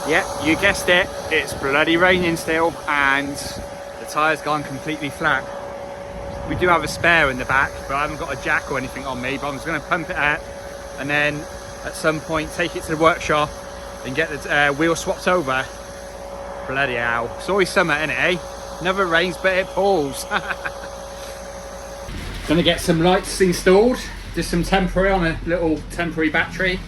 Yeah, you guessed it, it's bloody raining still and the tyre's gone completely flat. We do have a spare in the back, but I haven't got a jack or anything on me, but I'm just going to pump it out and then at some point take it to the workshop and get the wheel swapped over. Bloody hell, it's always summer, isn't it, eh? Never rains but it pours. Gonna get some lights installed, just some temporary on a little temporary battery.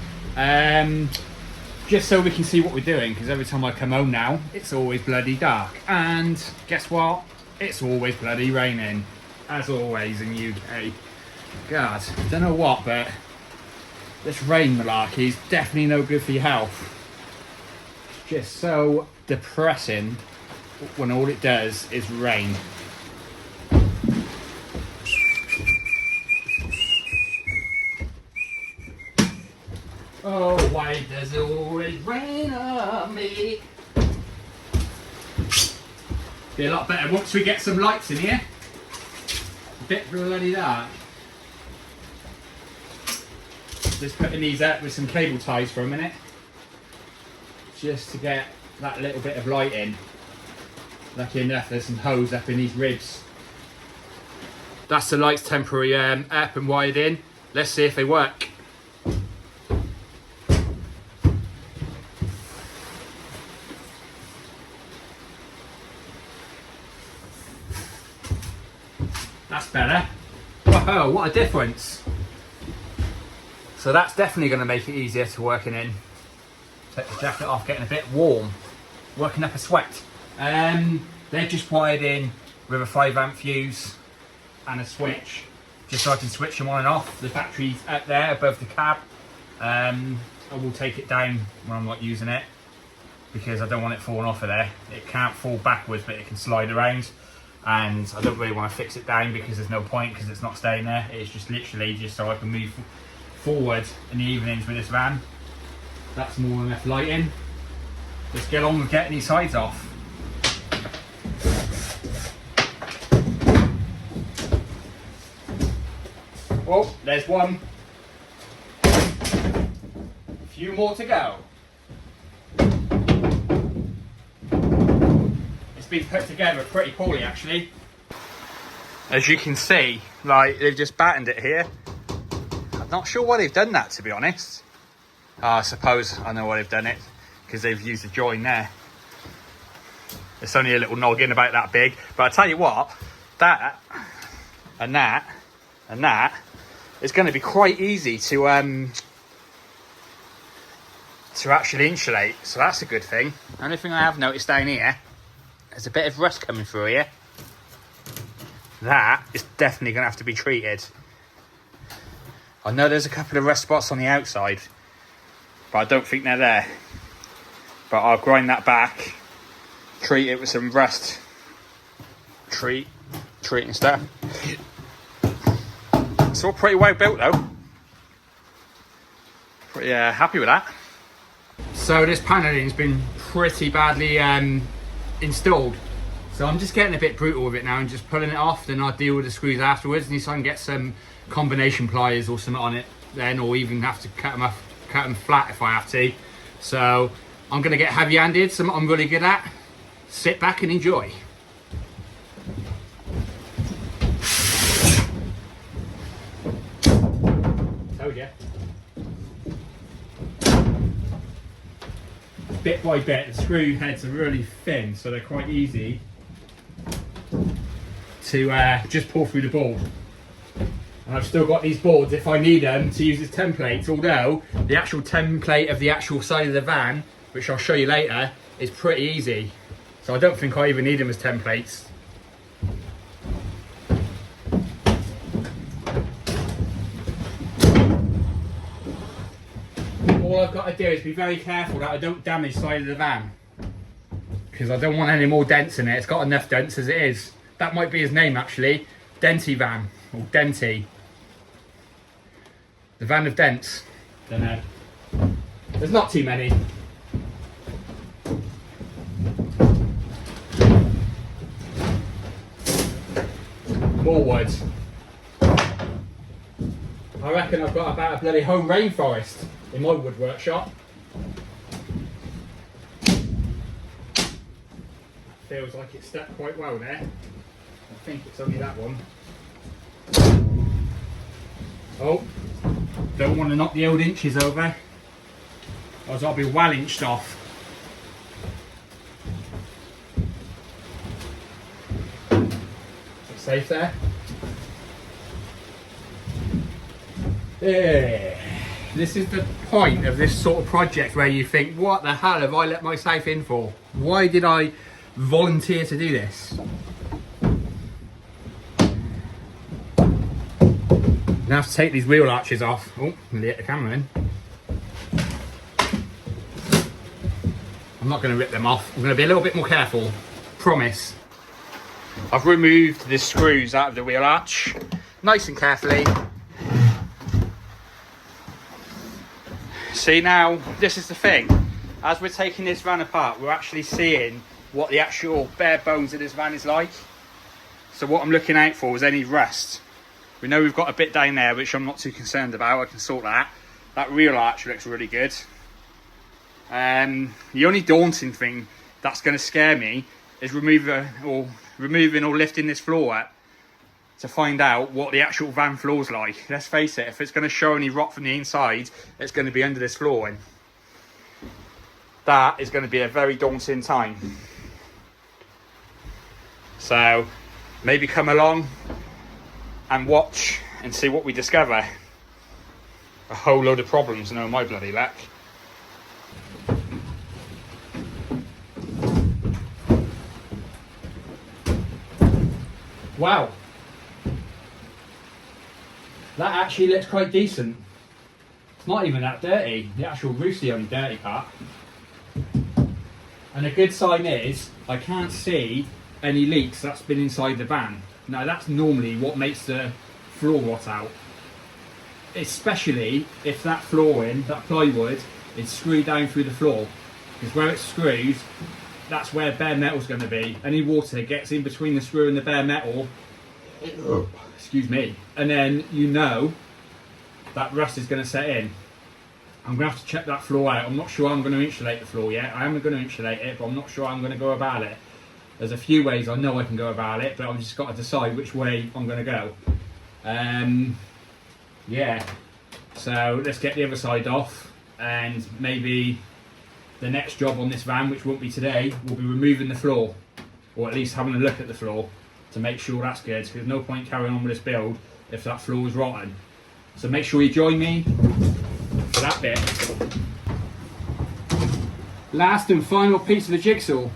Just so we can see what we're doing, because every time I come home now, it's always bloody dark. And guess what? It's always bloody raining, as always in UK. God, don't know what, but this rain malarkey is definitely no good for your health. Just so depressing when all it does is rain. Oh, why does it always rain on me? Be a lot better once we get some lights in here. A bit bloody dark. Just putting these up with some cable ties for a minute. Just to get that little bit of light in. Lucky enough there's some hose up in these ribs. That's the lights temporary up and wired in. Let's see if they work. That's better. Whoa, what a difference. So that's definitely going to make it easier to working in. Take the jacket off, getting a bit warm. Working up a sweat. They're just wired in with a 5 amp fuse and a switch. Just so I can switch them on and off. The battery's up there above the cab. I will take it down when I'm not using it, because I don't want it falling off of there. It can't fall backwards, but it can slide around. And I don't really want to fix it down because there's no point, because it's not staying there. It's just literally just so I can move forward in the evenings with this van. That's more than enough lighting. Let's get on with getting these sides off. Oh, there's one. A few more to go. Been put together pretty poorly actually. As you can see, like, they've just battened it here. I'm not sure why they've done that, to be honest. I suppose I know why they've done it, because they've used a join there. It's only a little noggin about that big, but I tell you what, that and that and that is going to be quite easy to actually insulate, so that's a good thing. The only thing I have noticed down here, there's a bit of rust coming through here. That is definitely going to have to be treated. I know there's a couple of rust spots on the outside, but I don't think they're there. But I'll grind that back, treat it with some rust treat and stuff. It's all pretty well built though. Pretty happy with that. So this panelling's been pretty badly installed, so I'm just getting a bit brutal with it now and just pulling it off. Then I'll deal with the screws afterwards, and so I can get some combination pliers or something on it then, or even have to cut them flat if I have to. So I'm going to get heavy-handed, something I'm really good at. Sit back and enjoy. Told ya. Bit by bit, the screw heads are really thin, so they're quite easy to just pull through the board. And I've still got these boards if I need them to use as templates, although the actual template of the actual side of the van, which I'll show you later, is pretty easy. So I don't think I even need them as templates. All I've got to do is be very careful that I don't damage the side of the van, because I don't want any more dents in it. It's got enough dents as it is. That might be his name actually, Denty Van, or Denty. The van of dents. Don't know. There's not too many. More wood. I reckon I've got about a bloody home rainforest in my wood workshop. feels like it's stuck quite well there. I think it's only that one. Oh, don't want to knock the old inches over, or I'll be well inched off. Is it safe there? Yeah. This is the point of this sort of project where you think, what the hell have I let myself in for? Why did I volunteer to do this? Now I have to take these wheel arches off. Oh, I'm going to get the camera in. I'm not going to rip them off. I'm going to be a little bit more careful. Promise. I've removed the screws out of the wheel arch. Nice and carefully. See, now, this is the thing. As we're taking this van apart, we're actually seeing what the actual bare bones of this van is like. So what I'm looking out for is any rust. We know we've got a bit down there, which I'm not too concerned about. I can sort that. That rear arch looks really good. The only daunting thing that's going to scare me is removing or lifting this floor up to find out what the actual van floor's like. Let's face it, if it's going to show any rot from the inside, it's going to be under this floor, and that is going to be a very daunting time. So maybe come along and watch and see what we discover. A whole load of problems, no my bloody luck. Wow, that actually looks quite decent. It's not even that dirty. The actual roof's the only dirty part. And a good sign is I can't see any leaks that's been inside the van. Now that's normally what makes the floor rot out, especially if that flooring, that plywood, is screwed down through the floor, because where it's screwed, that's where bare metal's going to be. Any water gets in between the screw and the bare metal, excuse me, and then you know that rust is going to set in. I'm going to have to check that floor out. I'm not sure I'm going to insulate the floor yet. I am going to insulate it, but I'm not sure I'm going to go about it. There's a few ways I know I can go about it, but I've just got to decide which way I'm going to go. Yeah, so let's get the other side off, and maybe the next job on this van, which won't be today, will be removing the floor, or at least having a look at the floor to make sure that's good, because there's no point carrying on with this build if that floor is rotten. So make sure you join me for that bit. Last and final piece of the jigsaw.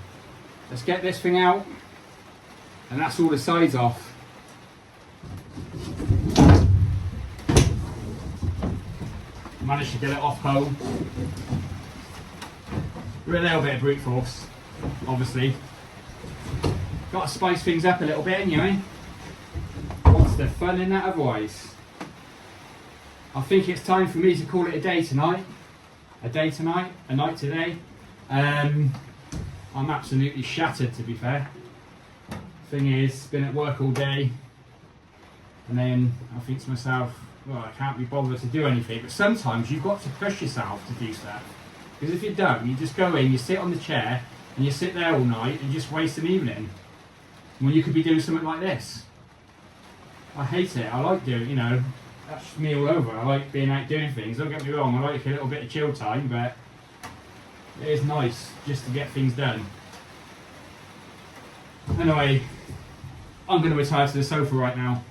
Let's get this thing out, and that's all the sides off. Managed to get it off home. We're a little bit of brute force, obviously. Got to spice things up a little bit anyway. What's the fun in that otherwise? I think it's time for me to call it a day tonight. A day tonight, a night today. I'm absolutely shattered, to be fair. Thing is, been at work all day, and then I think to myself, well, I can't be bothered to do anything. But sometimes you've got to push yourself to do stuff, because if you don't, you just go in, you sit on the chair, and you sit there all night and just waste an evening when you could be doing something like this. I hate it. I like doing, you know, that's me all over. I like being out doing things. Don't get me wrong, I like a little bit of chill time, but it is nice just to get things done. Anyway, I'm going to retire to the sofa right now.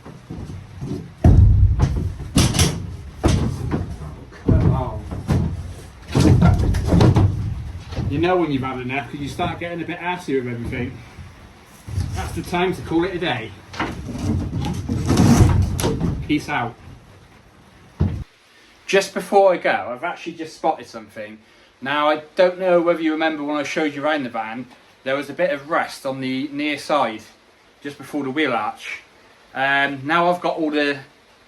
Oh. You know when you've had enough because you start getting a bit arsey with everything. That's the time to call it a day. Peace out. Just before I go, I've actually just spotted something. Now, I don't know whether you remember when I showed you around the van, there was a bit of rust on the near side, just before the wheel arch. Now I've got all the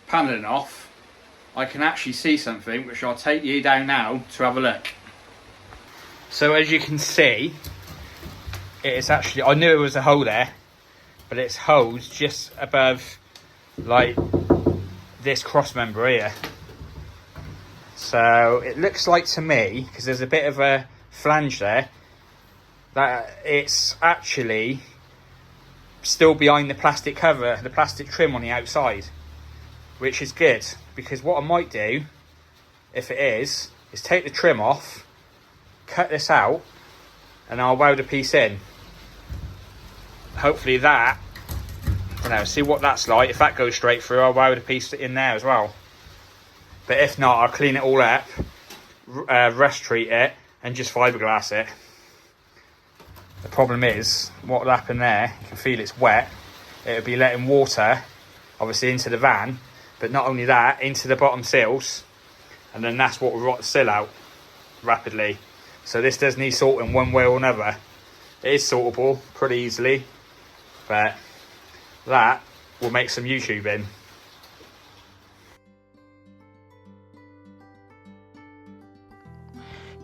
panelling off, I can actually see something, which I'll take you down now to have a look. So as you can see, it is actually, I knew it was a hole there, but it's holes just above, like, this cross member here. So it looks like to me, because there's a bit of a flange there, that it's actually still behind the plastic cover, the plastic trim on the outside, which is good, because what I might do, if it is take the trim off, cut this out, and I'll weld a piece in. Hopefully that, see what that's like. If that goes straight through, I'll weld a piece in there as well. But if not, I'll clean it all up, rust treat it, and just fiberglass it. The problem is, what will happen there, you can feel it's wet, it'll be letting water, obviously, into the van, but not only that, into the bottom seals, and then that's what will rot the sill out rapidly. So this does need sorting one way or another. It is sortable pretty easily, but that will make some YouTubing.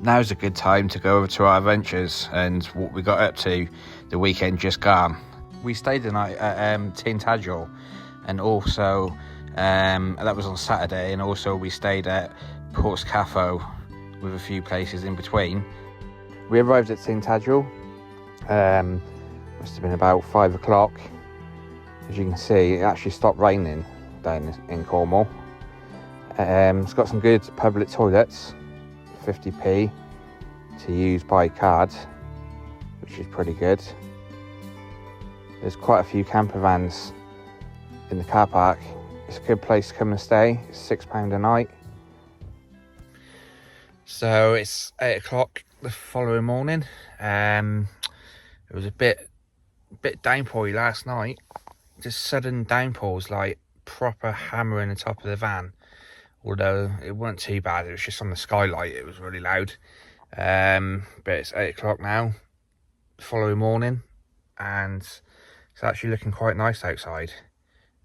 Now's a good time to go over to our adventures and what we got up to the weekend just gone. We stayed the night at Tintagel, and also that was on Saturday, and also we stayed at Ports Caffo with a few places in between. We arrived at Tintagel, must have been about 5 o'clock. As you can see, it actually stopped raining down in Cornwall. It's got some good public toilets, 50p to use by card, which is pretty good. There's quite a few camper vans in the car park. It's a good place to come and stay. It's £6 a night. So it's 8 o'clock the following morning. It was a bit downpoury last night. Just sudden downpours, like proper hammering the top of the van. Although it wasn't too bad, it was just on the skylight, it was really loud. But it's 8 o'clock now, the following morning, and it's actually looking quite nice outside.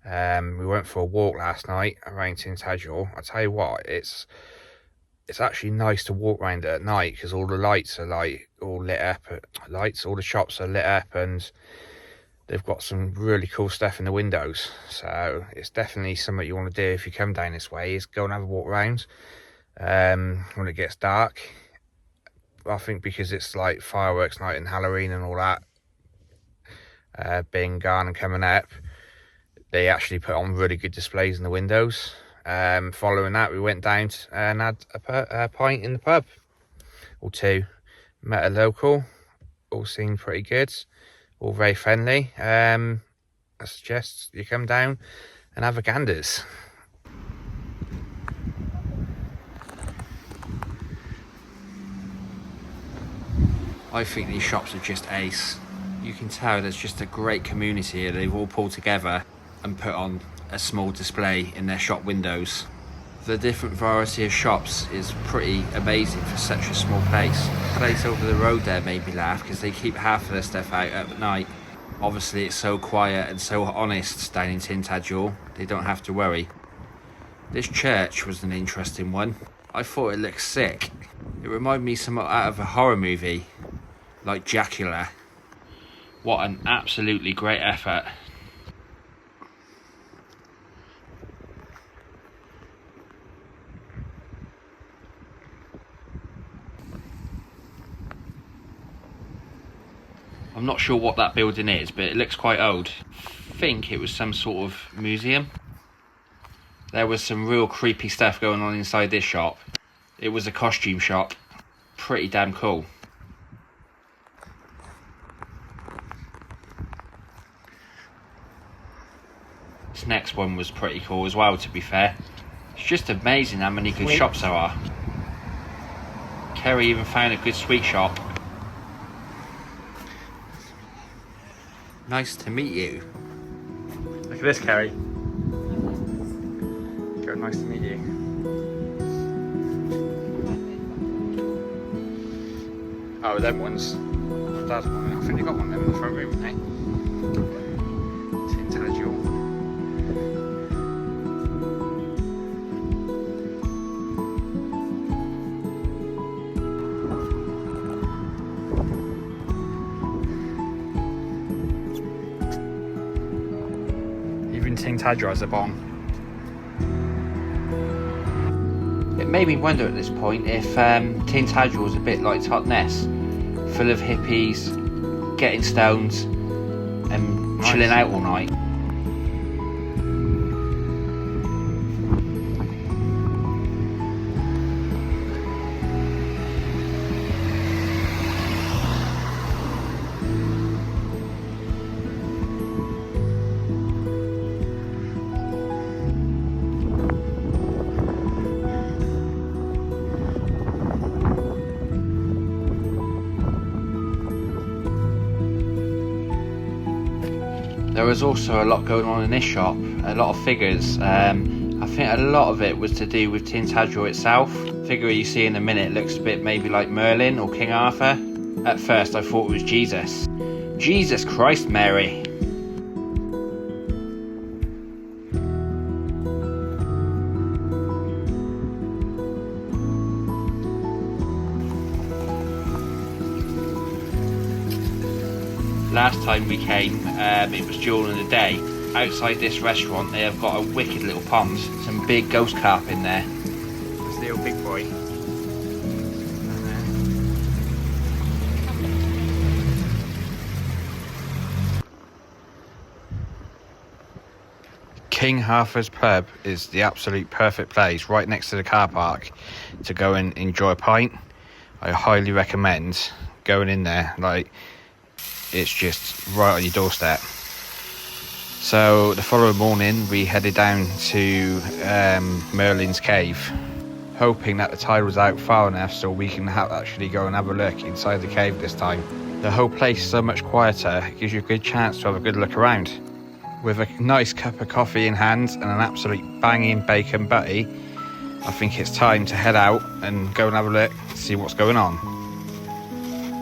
We went for a walk last night around Tintagel. I tell you what, it's actually nice to walk around at night, because all the lights are like all lit up. All the shops are lit up, and they've got some really cool stuff in the windows. So it's definitely something you want to do if you come down this way, is go and have a walk around when it gets dark. I think because it's like fireworks night and Halloween and all that being gone and coming up, they actually put on really good displays in the windows. Following that, we went down and had a pint in the pub or two. Met a local, all seemed pretty good, all very friendly. I suggest you come down and have a ganders. I think these shops are just ace. You can tell there's just a great community here. They've all pulled together and put on a small display in their shop windows. The different variety of shops is pretty amazing for such a small place. The place over the road there made me laugh, because they keep half of their stuff out at night. Obviously it's so quiet and so honest down in Tintagel, they don't have to worry. This church was an interesting one. I thought it looked sick. It reminded me somewhat out of a horror movie, like Dracula. What an absolutely great effort. I'm not sure what that building is, but it looks quite old. I think it was some sort of museum. There was some real creepy stuff going on inside this shop. It was a costume shop. Pretty damn cool. This next one was pretty cool as well, to be fair. It's just amazing how many good shops there are. Kerry even found a good sweet shop. Nice to meet you. Look at this, Kerry. Go, nice to meet you. Oh, them ones. Dad's one. I think they got one of them in the front room, haven't they? Tintagel. Tintagel as a bomb. It made me wonder at this point if Tintagel was a bit like Totnes. full of hippies, getting stoned and chilling out all night. There was also a lot going on in this shop, a lot of figures. I think a lot of it was to do with Tintagel itself. The figure you see in a minute looks a bit maybe like Merlin or King Arthur. At first I thought it was Jesus. Jesus Christ, Mary. Last time we came, it was during the day. Outside this restaurant they have got a wicked little pond, some big ghost carp in there. That's the old big boy. King Arthur's pub is the absolute perfect place, right next to the car park, to go and enjoy a pint. I highly recommend going in there. Like, it's just right on your doorstep. So the following morning we headed down to Merlin's cave, hoping that the tide was out far enough so we can actually go and have a look inside the cave this time. The whole place is so much quieter, it gives you a good chance to have a good look around. With a nice cup of coffee in hand and an absolute banging bacon butty, I think it's time to head out and go and have a look, see what's going on.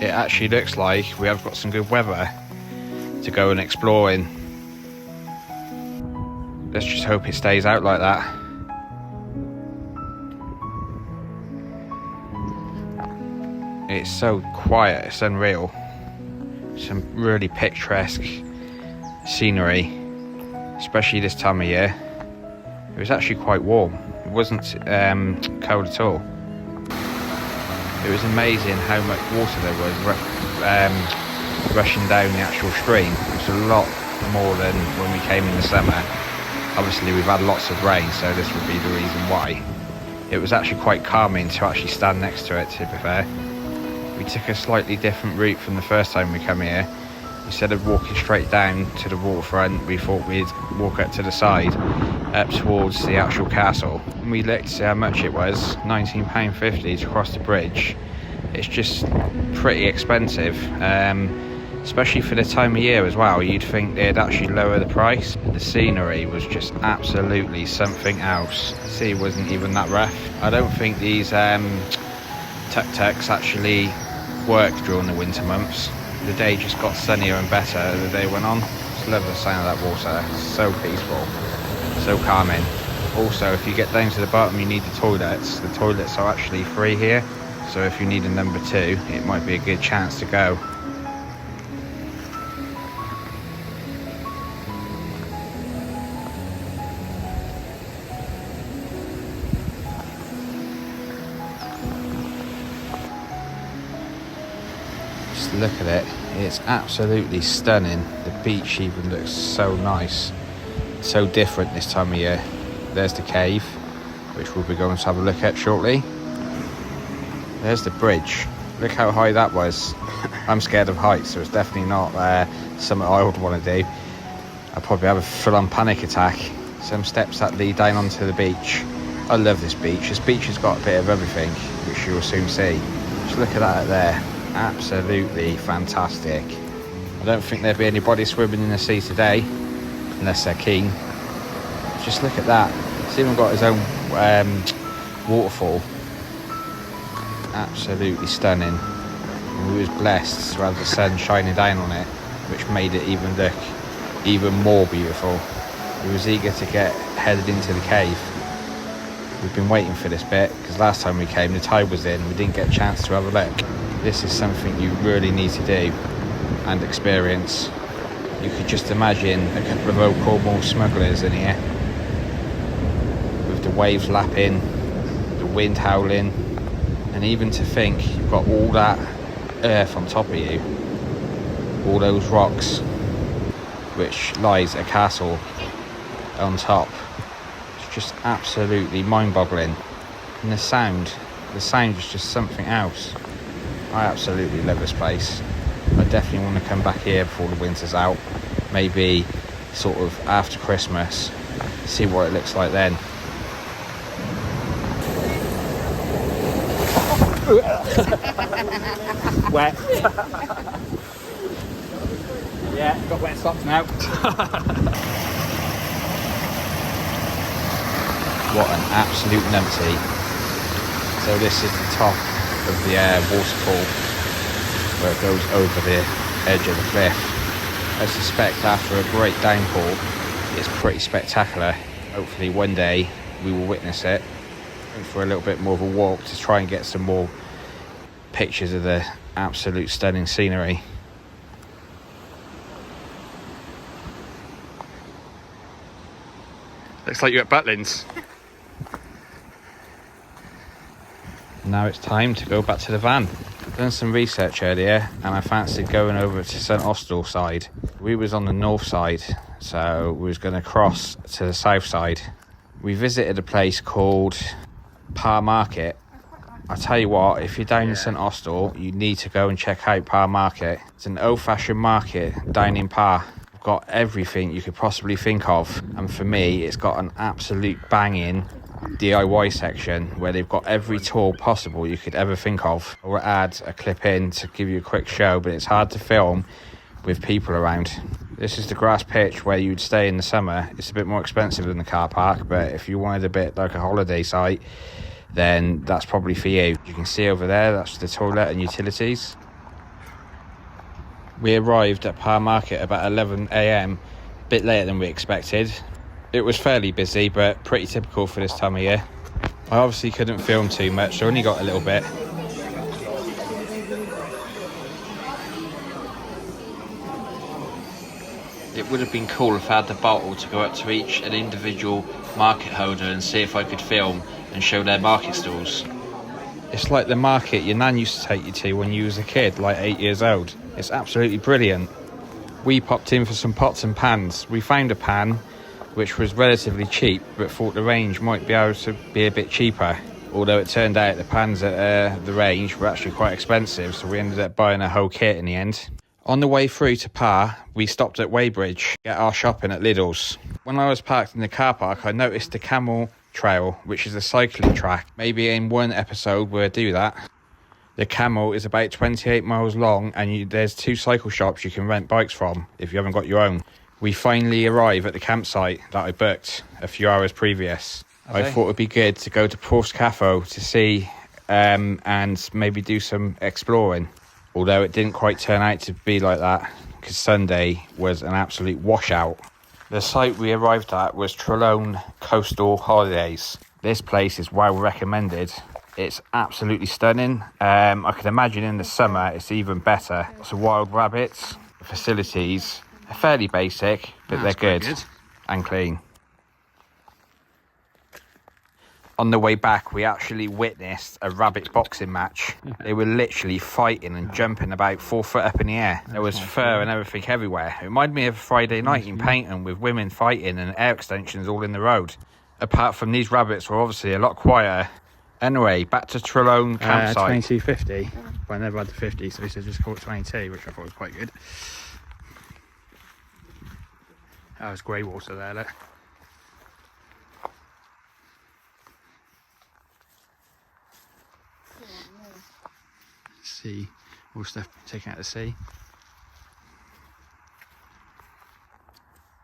It actually looks like we have got some good weather to go and explore in. Let's just hope it stays out like that. It's so quiet, it's unreal. Some really picturesque scenery, especially this time of year. It was actually quite warm. It wasn't cold at all. It was amazing how much water there was rushing down the actual stream. It was a lot more than when we came in the summer. Obviously we've had lots of rain, so this would be the reason why. It was actually quite calming to actually stand next to it, to be fair. We took a slightly different route from the first time we come here. Instead of walking straight down to the waterfront, we thought we'd walk up to the side, up towards the actual castle. And we looked to see how much it was, £19.50 to cross the bridge. It's just pretty expensive, especially for the time of year as well. You'd think they'd actually lower the price. The scenery was just absolutely something else. The sea wasn't even that rough. I don't think these tuk-tuks actually work during the winter months. The day just got sunnier and better as the day went on. Just love the sound of that water. It's so peaceful, so calming. Also, if you get down to the bottom, you need the toilets. The toilets are actually free here, so if you need a number 2, it might be a good chance to go. Just look at it, it's absolutely stunning. The beach even looks so nice, so different this time of year. There's the cave, which we'll be going to have a look at shortly. There's the bridge, look how high that was. I'm scared of heights, so it's definitely not something I would want to do. I'd probably have a full-on panic attack. Some steps that lead down onto the beach. I love this beach. This beach has got a bit of everything, which you will soon see. Just look at that there. Absolutely fantastic. I don't think there'll be anybody swimming in the sea today, unless they're keen. Just look at that. It's even got its own waterfall. Absolutely stunning. And we was blessed to have the sun shining down on it, which made it even look even more beautiful. We was eager to get headed into the cave. We've been waiting for this bit, because last time we came the tide was in, we didn't get a chance to have a look. This is something you really need to do and experience. You could just imagine a couple of old Cornwall smugglers in here, with the waves lapping, the wind howling, and even to think you've got all that earth on top of you. All those rocks, which lies a castle on top. It's just absolutely mind-boggling. And the sound was just something else. I absolutely love this place. I definitely want to come back here before the winter's out. Maybe sort of after Christmas, see what it looks like then. Wet. Yeah, got wet socks now. What an absolute numpty. So this is the top of the waterfall where it goes over the edge of the cliff. I suspect after a great downpour it's pretty spectacular. Hopefully one day we will witness it. Going for a little bit more of a walk to try and get some more pictures of the absolute stunning scenery. Looks like you're at Butlins. Now it's time to go back to the van. Done some research earlier and I fancied going over to St Austell side. We was on the north side, so we was going to cross to the south side. We visited a place called Parr Market. I tell you what, if you're down in St Austell, you need to go and check out Parr Market. It's an old-fashioned market down in Parr. It's got everything you could possibly think of, and for me it's got an absolute banging DIY section where they've got every tool possible you could ever think of. I'll add a clip in to give you a quick show, but it's hard to film with people around. This is the grass pitch where you'd stay in the summer. It's a bit more expensive than the car park, but if you wanted a bit like a holiday site, then that's probably for you. You can see over there, that's the toilet and utilities. We arrived at Parr Market about 11 AM, a bit later than we expected. It was fairly busy, but pretty typical for this time of year. I obviously couldn't film too much, so I only got a little bit. It would have been cool if I had the bottle to go up to each an individual market holder and see if I could film and show their market stalls. It's like the market your nan used to take you to when you was a kid, like 8 years old. It's absolutely brilliant. We popped in for some pots and pans. We found a pan which was relatively cheap, but thought the range might be able to be a bit cheaper. Although it turned out the pans at the range were actually quite expensive, so we ended up buying a whole kit in the end. On the way through to Parr, we stopped at Weybridge to get our shopping at Lidl's. When I was parked in the car park, I noticed the camel trail, which is a cycling track. Maybe in one episode we'll do that. The camel is about 28 miles long, and there's 2 cycle shops you can rent bikes from if you haven't got your own. We finally arrive at the campsite that I booked a few hours previous. I thought it'd be good to go to Porth's Cafe to see and maybe do some exploring. Although it didn't quite turn out to be like that, because Sunday was an absolute washout. The site we arrived at was Trelone Coastal Holidays. This place is well recommended. It's absolutely stunning. I can imagine in the summer it's even better. Lots of wild rabbits. The facilities are fairly basic, but they're good and clean. On the way back, we actually witnessed a rabbit boxing match. They were literally fighting and jumping about 4 foot up in the air. There was fur and everything everywhere. It reminded me of Friday night in Paynton with women fighting and air extensions all in the road. Apart from these rabbits were obviously a lot quieter. Anyway, back to Trelone campsite. 22.50, but I never had the 50, so he said just call it 22, which I thought was quite good. That was grey water there, look. Sea, all stuff taken out of the sea.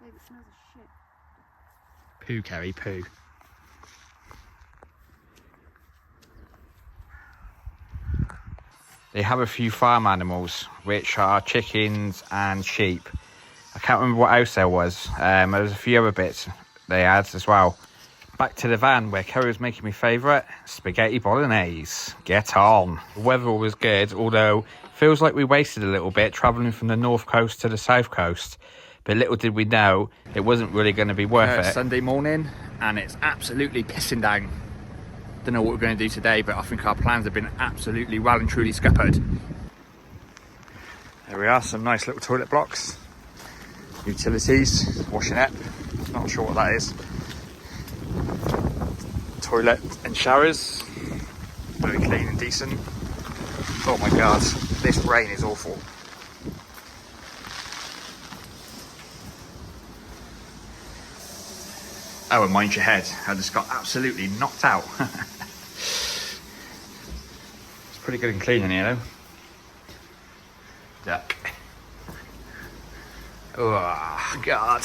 Maybe it smells of shit. Poo, Kerry, poo. They have a few farm animals, which are chickens and sheep. I can't remember what else there was. There was a few other bits they had as well. Back to the van where Kerry was making my favourite, spaghetti bolognese. Get on. The weather was good, although feels like we wasted a little bit travelling from the north coast to the south coast. But little did we know, it wasn't really going to be worth it. Sunday morning, and it's absolutely pissing down. Don't know what we're going to do today, but I think our plans have been absolutely well and truly scuppered. There we are, some nice little toilet blocks. Utilities, washing up, not sure what that is. Toilet and showers, very clean and decent. Oh my god, this rain is awful. Oh, and mind your head, I just got absolutely knocked out. It's pretty good and clean in here though. Duck. Oh god.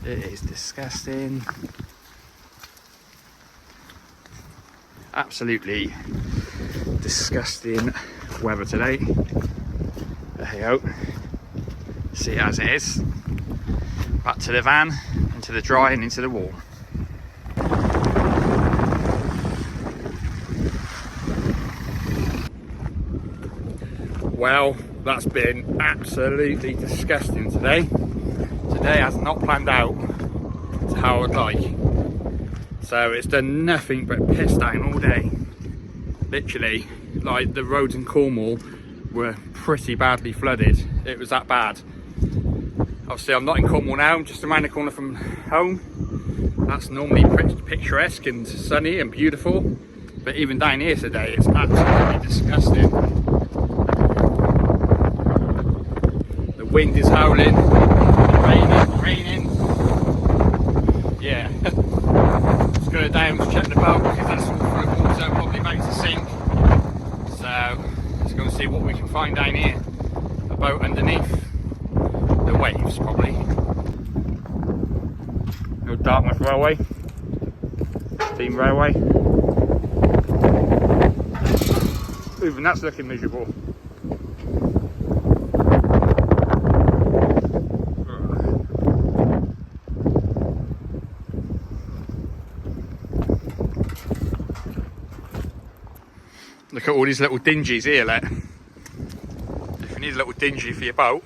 It is disgusting. Absolutely disgusting weather today. There you go. See it as it is. Back to the van, into the dry and into the warm. Well, that's been absolutely disgusting today. Today has not planned out to how I would like. So it's done nothing but piss down all day. Literally, like the roads in Cornwall were pretty badly flooded. It was that bad. Obviously I'm not in Cornwall now, I'm just around the corner from home. That's normally picturesque and sunny and beautiful. But even down here today, it's absolutely disgusting. The wind is howling, raining. Yeah. Let's go down to check the boat because that's all full of water, probably about to sink. So let's go and see what we can find down here. A boat underneath the waves, probably. No Dartmouth Railway, Steam Railway. Even that's looking miserable. Look at all these little dingies here, let. If you need a little dingy for your boat,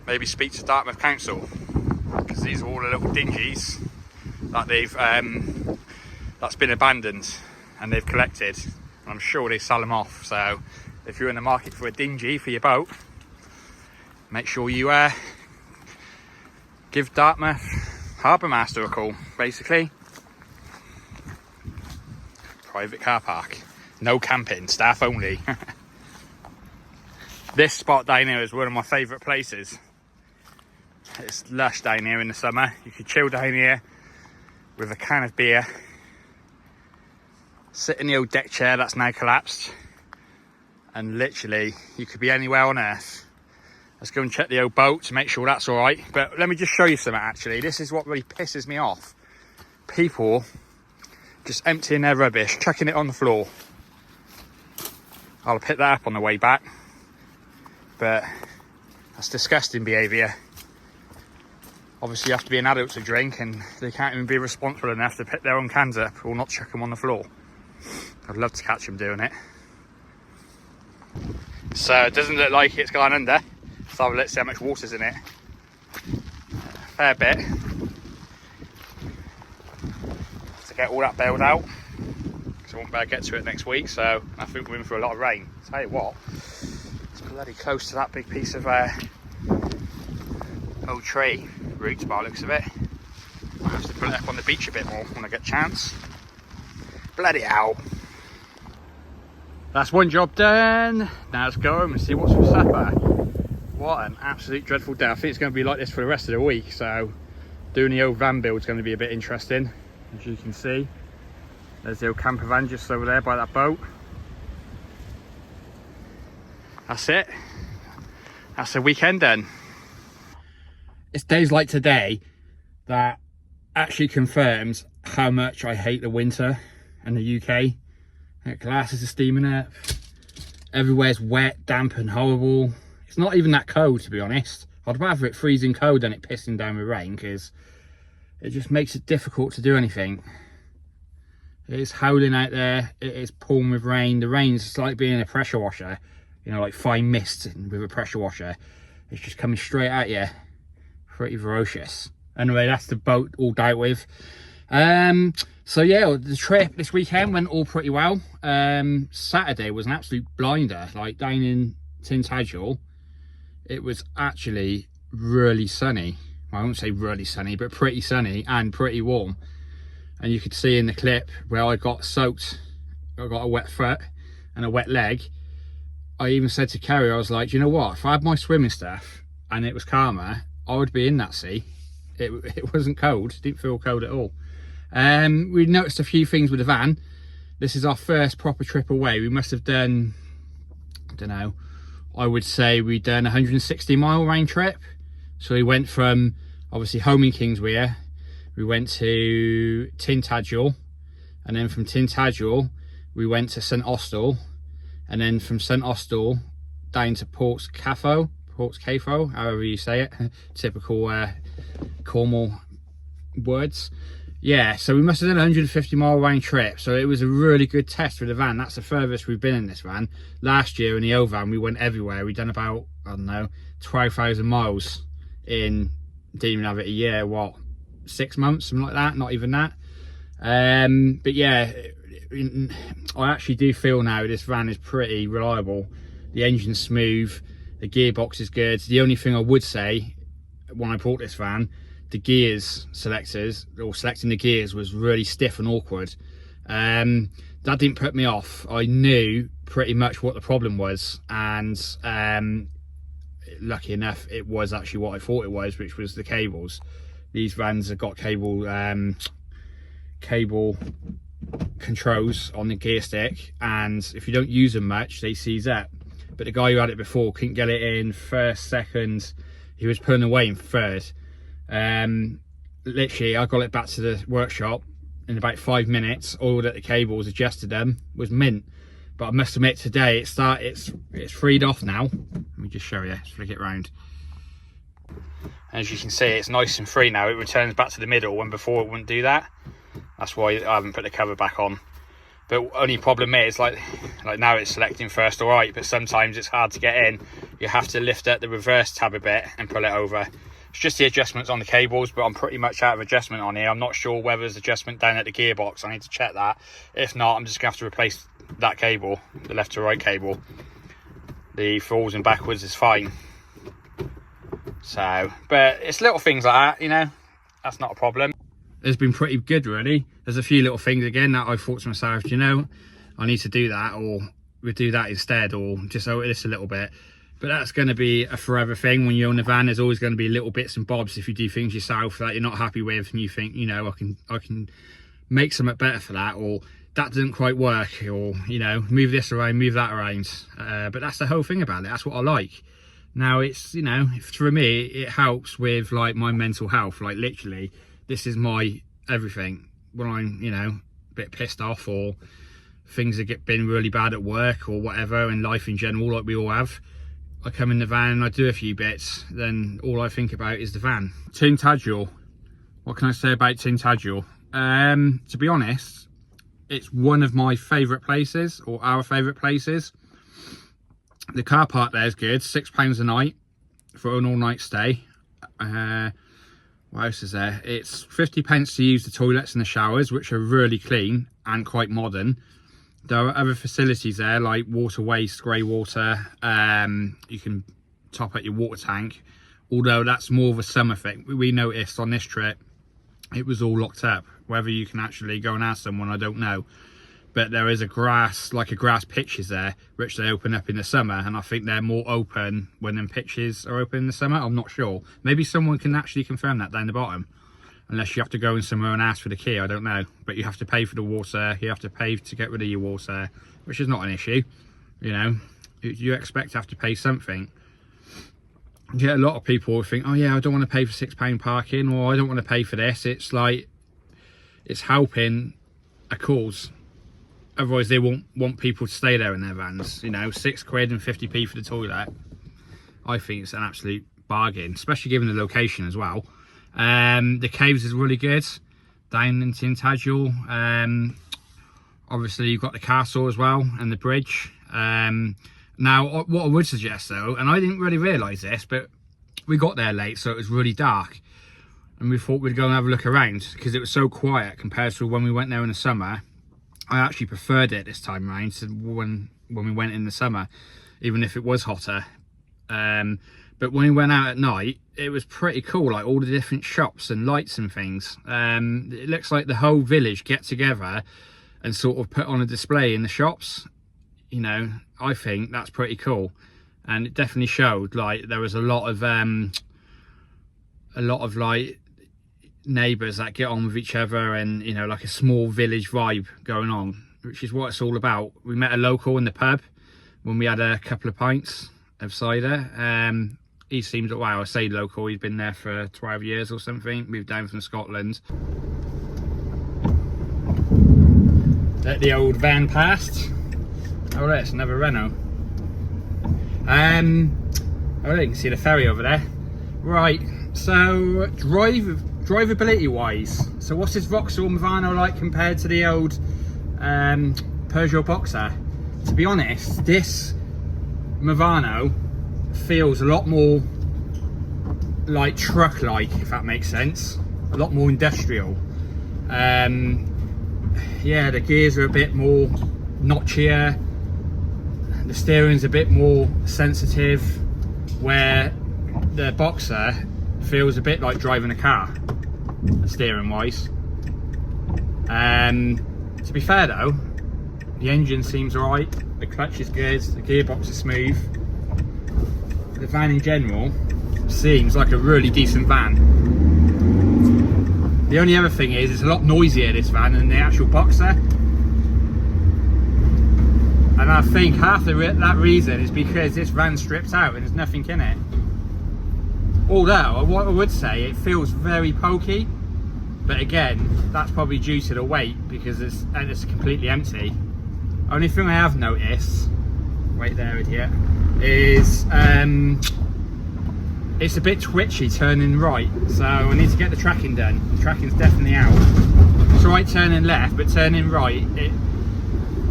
maybe speak to Dartmouth Council, because these are all the little dingies that they've that's been abandoned and they've collected. I'm sure they sell them off. So if you're in the market for a dingy for your boat, make sure you give Dartmouth Harbour Master a call. Basically, private car park, no camping, staff only. This spot down here is one of my favourite places. It's lush down here in the summer. You can chill down here with a can of beer, sit in the old deck chair that's now collapsed, and literally you could be anywhere on earth. Let's go and check the old boat to make sure that's all right. But let me just show you something actually. This is what really pisses me off. People just emptying their rubbish, chucking it on the floor. I'll pick that up on the way back. But that's disgusting behaviour. Obviously you have to be an adult to drink, and they can't even be responsible enough to pick their own cans up or not chuck them on the floor. I'd love to catch them doing it. So it doesn't look like it's gone under. So let's see how much water's in it. Fair bit. To get all that bailed out, because I won't be able to get to it next week. So I think we're in for a lot of rain. Tell you what, it's bloody close to that big piece of old tree root by the looks of it. I'll have to put it up on the beach a bit more when I get a chance. Bloody hell. That's one job done. Now let's go home and see what's for supper. What an absolute dreadful day. I think it's going to be like this for the rest of the week. So doing the old van build is going to be a bit interesting. As you can see, there's the old camper van just over there by that boat. That's it. That's the weekend done. It's days like today that actually confirms how much I hate the winter in the UK. Glasses are steaming up. Everywhere's wet, damp and horrible. It's not even that cold, to be honest. I'd rather it freezing cold than it pissing down with rain, because it just makes it difficult to do anything. It is howling out there. It is pouring with rain. The rain's like being a pressure washer. You know, like fine mist with a pressure washer. It's just coming straight at you. Pretty ferocious. Anyway, that's the boat all dealt with. So yeah, the trip this weekend went all pretty well. Saturday was an absolute blinder. Like down in Tintagel, it was actually really sunny. Well, I won't say really sunny, but pretty sunny and pretty warm. And you could see in the clip where I got soaked, I got a wet foot and a wet leg. I even said to Kerry, I was like, do you know what? If I had my swimming stuff and it was calmer, I would be in that sea. It wasn't cold, didn't feel cold at all. We noticed a few things with the van. This is our first proper trip away. We must have done, I don't know, I would say we'd done a 160-mile round trip. So we went from obviously home in Kingswear, we went to Tintagel, and then from Tintagel we went to St Austell, and then from St Austell down to Ports Cafo, however you say it, typical Cornwall words. Yeah, so we must have done a 150-mile round trip, so it was a really good test for the van. That's the furthest we've been in this van. Last year in the old van we went everywhere. We'd done about, I don't know, 12,000 miles in, didn't even have it a year, what, 6 months, something like that, not even that. But yeah, I actually do feel now this van is pretty reliable. The engine's smooth, the gearbox is good. The only thing I would say when I bought this van, the gears selectors, or selecting the gears, was really stiff and awkward. That didn't put me off. I knew pretty much what the problem was, and lucky enough it was actually what I thought it was, which was the cables. These vans have got cable controls on the gear stick, and if you don't use them much they seize up. But the guy who had it before couldn't get it in first, second, he was pulling away in third. Literally I got it back to the workshop in about 5 minutes, oiled at the cables, adjusted them, was mint. But I must admit today it's freed off now. Let me just show you, let's flick it round. As you can see, it's nice and free now. It returns back to the middle when before it wouldn't do that. That's why I haven't put the cover back on. But only problem is, like now it's selecting first, all right, but sometimes it's hard to get in. You have to lift up the reverse tab a bit and pull it over. It's just the adjustments on the cables, but I'm pretty much out of adjustment on here. I'm not sure whether there's adjustment down at the gearbox. I need to check that. If not, I'm just gonna have to replace that cable, the left to right cable. The forwards and backwards is fine. So, but it's little things like that, you know, that's not a problem. It's been pretty good really. There's a few little things again that I thought to myself, you know, I need to do that, or we'll do that instead, or just over this a little bit. But that's going to be a forever thing. When you own a van, there's always going to be little bits and bobs if you do things yourself that you're not happy with, and you think, you know, I can make something better for that, or that didn't quite work, or, you know, move this around, move that around. But that's the whole thing about it. That's what I like. Now it's, you know, for me it helps with like my mental health. Like literally this is my everything when I'm, you know, a bit pissed off, or things have been really bad at work or whatever, in life in general, like we all have. I come in the van and I do a few bits, then all I think about is the van. Tintagel, what can I say about Tintagel? To be honest, it's one of my favourite places, or our favourite places. The car park there is good, £6 a night for an all-night stay. What else is there? It's 50p to use the toilets and the showers, which are really clean and quite modern. There are other facilities there, like water waste, grey water. You can top up your water tank, although that's more of a summer thing. We noticed on this trip it was all locked up. Whether you can actually go and ask someone, I don't know. But there is a grass pitches there, which they open up in the summer, and I think they're more open when them pitches are open in the summer. I'm not sure. Maybe someone can actually confirm that down the bottom. Unless you have to go in somewhere and ask for the key, I don't know. But you have to pay for the water, you have to pay to get rid of your water, which is not an issue. You know, you expect to have to pay something. You get a lot of people who think, oh yeah, I don't want to pay for £6 parking, or I don't want to pay for this. It's like, it's helping a cause. Otherwise they won't want people to stay there in their vans. You know, £6 and 50p for the toilet. I think it's an absolute bargain, especially given the location as well. The caves is really good down in Tintagel. Obviously you've got the castle as well, and the bridge. Now what I would suggest though, and I didn't really realise this, but we got there late, so it was really dark. and we thought we'd go and have a look around because it was so quiet compared to when we went there in the summer. I actually preferred it this time round to when we went in the summer, even if it was hotter. But when we went out at night, it was pretty cool, like all the different shops and lights and things. It looks like the whole village get together and sort of put on a display in the shops. You know, I think that's pretty cool. And it definitely showed, like, there was a lot of like neighbours that get on with each other, and, you know, like a small village vibe going on, which is what it's all about. We met a local in the pub when we had a couple of pints of cider. He seemed, well, I say local, he's been there for 12 years or something, moved down from Scotland. Let the old van past. Oh, that's another Renault. Oh, you can see the ferry over there. Right, so drivability wise, so what's this Vauxhall Mavano like compared to the old Peugeot Boxer? To be honest, this Mavano feels a lot more like truck-like, if that makes sense. A lot more industrial. Yeah, the gears are a bit more notchier. The steering's a bit more sensitive, where the Boxer feels a bit like driving a car, steering wise. To be fair though, the engine seems alright, the clutch is good, the gearbox is smooth. The van in general seems like a really decent van. The only other thing is it's a lot noisier, this van, than the actual Boxer. And I think half that reason is because this van strips out and there's nothing in it. Although, what I would say, it feels very pokey. But again, that's probably due to the weight, because it's completely empty. Only thing I have noticed, wait there, idiot, is it's a bit twitchy turning right. So I need to get the tracking done. The tracking's definitely out. It's alright turning left, but turning right,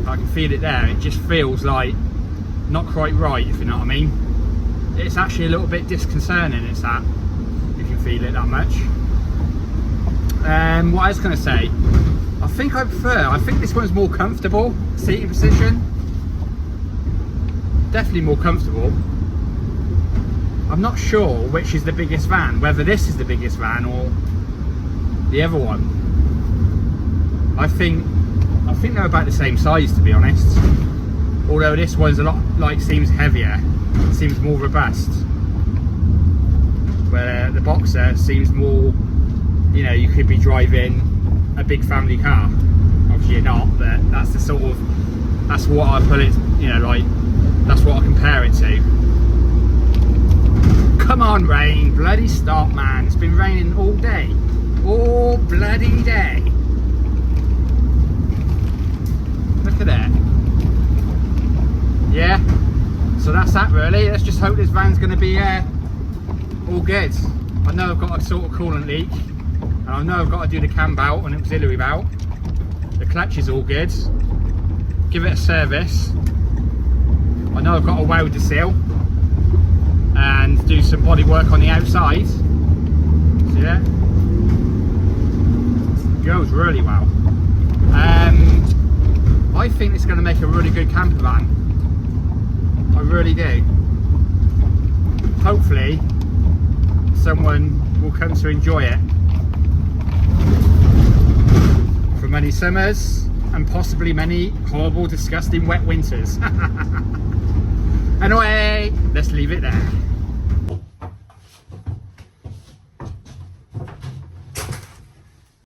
I can feel it there. It just feels like not quite right, if you know what I mean. It's actually a little bit disconcerting, it's that. You can feel it that much. What I was going to say, I think this one's more comfortable, seating position. Definitely more comfortable. I'm not sure which is the biggest van, whether this is the biggest van or the other one. I think they're about the same size, to be honest. Although this one's a lot, like, seems heavier, it seems more robust. Where the Boxer seems more, you know, you could be driving a big family car. Obviously you're not, but that's the sort of, that's what I put it, you know, like, that's what I compare it to. Come on, rain, bloody stop, man. It's been raining all day. All bloody day. Look at that. Yeah, so that's that really. Let's just hope this van's going to be all good. I know I've got a sort of coolant leak, and I know I've got to do the cam belt and auxiliary belt. The clutch is all good. Give it a service. I know I've got to weld the seal and do some body work on the outside. See that? It goes really well. I think it's going to make a really good camper van. I really do. Hopefully someone will come to enjoy it for many summers and possibly many horrible, disgusting wet winters. Anyway, let's leave it there.